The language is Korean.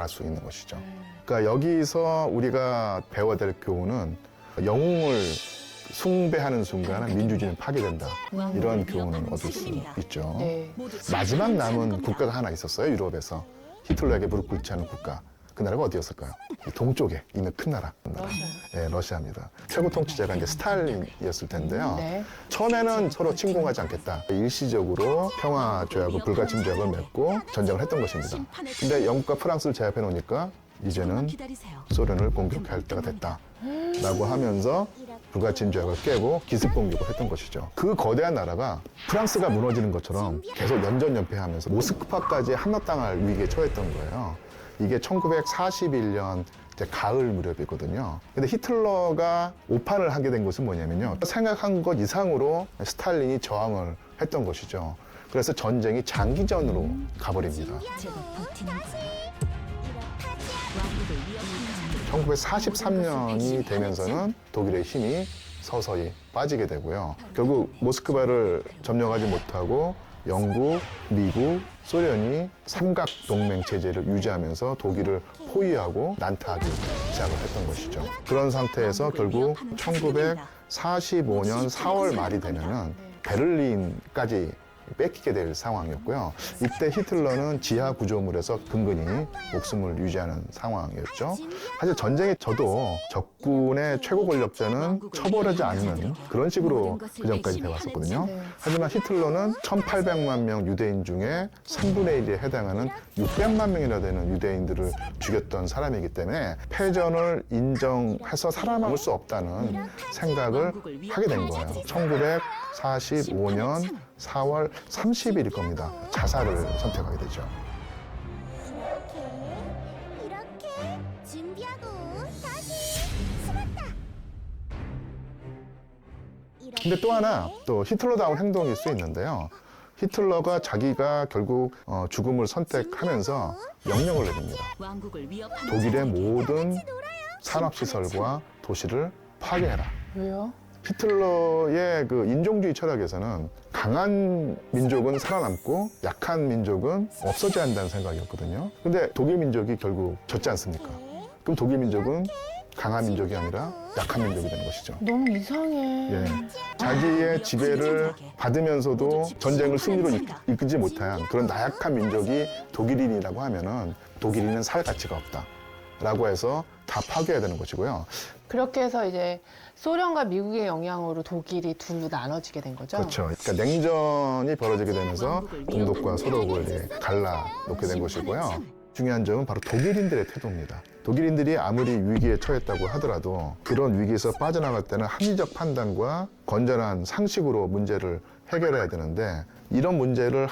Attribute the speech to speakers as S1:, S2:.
S1: 알 수 있는 것이죠. 그러니까 여기서 우리가 배워야 될 교훈은 영웅을 숭배하는 순간은 민주주의는 파괴된다. 이런 교훈을 얻을 수 있죠.
S2: 네.
S1: 마지막 남은 국가가 하나 있었어요. 유럽에서. 히틀러에게 무릎 꿇지 않은 국가. 그 나라가 어디였을까요? 이 동쪽에 있는 큰 나라. 네, 러시아입니다. 최고 통치자가 이제 스탈린이었을 텐데요.
S2: 네.
S1: 처음에는 서로 침공하지 않겠다. 일시적으로 평화 조약을 불가침 조약을 맺고 전쟁을 했던 것입니다. 근데 영국과 프랑스를 제압해 놓으니까 이제는 소련을 공격할 때가 됐다. 라고 하면서 불가침 조약을 깨고 기습 공격을 했던 것이죠. 그 거대한 나라가 프랑스가 무너지는 것처럼 계속 연전연패하면서 모스크바까지 함락당할 위기에 처했던 거예요. 이게 1941년 가을 무렵이거든요. 근데 히틀러가 오판을 하게 된 것은 뭐냐면요. 생각한 것 이상으로 스탈린이 저항을 했던 것이죠. 그래서 전쟁이 장기전으로 가버립니다. 1943년이 되면서는 독일의 힘이 서서히 빠지게 되고요. 결국 모스크바를 점령하지 못하고 영국, 미국, 소련이 삼각 동맹 체제를 유지하면서 독일을 포위하고 난타하기 시작을 했던 것이죠. 그런 상태에서 결국 1945년 4월 말이 되면은 베를린까지 뺏기게 될 상황이었고요. 이때 히틀러는 지하 구조물에서 근근히 목숨을 유지하는 상황이었죠. 사실 전쟁에 져도 적군의 최고 권력자는 처벌하지 않는 그런 식으로 그 전까지 돼왔었거든요. 하지만 히틀러는 1800만 명 유대인 중에 3분의 1에 해당하는 600만 명이나 되는 유대인들을 죽였던 사람이기 때문에 패전을 인정해서 살아남을 수 없다는 생각을 하게 된 거예요. 1945년 4월 30일일 겁니다. 자살을 선택하게 되죠.
S3: 이렇게 준비하고 다시 숨었다.
S1: 근데 또 하나 또 히틀러다운 행동일 수 있는데요. 히틀러가 자기가 결국 죽음을 선택하면서 명령을 내립니다. 독일의 모든 산업시설과 도시를 파괴해라.
S2: 왜요?
S1: 히틀러의 그 인종주의 철학에서는 강한 민족은 살아남고 약한 민족은 없어져야 한다는 생각이었거든요. 근데 독일 민족이 결국 졌지 않습니까? 그럼 독일 민족은 강한 민족이 아니라 약한 민족이 되는 것이죠.
S2: 너무 이상해.
S1: 예. 자기의 지배를 받으면서도 전쟁을 승리로 이끌지 못한 그런 나약한 민족이 독일인이라고 하면은 독일인은 살 가치가 없다. 라고 해서 다 파괴해야 되는 것이고요.
S2: 그렇게 해서 이제 소련과 미국의 영향으로 독일이 둘로 나눠지게 된 거죠?
S1: 그렇죠. 그러니까 냉전이 벌어지게 되면서 동독과 서독을 갈라놓게 된 것이고요. 중요한 점은 바로 독일인들의 태도입니다. 독일인들이 아무리 위기에 처했다고 하더라도 그런 위기에서 빠져나갈 때는 합리적 판단과 건전한 상식으로 문제를 해결해야 되는데 이런 문제를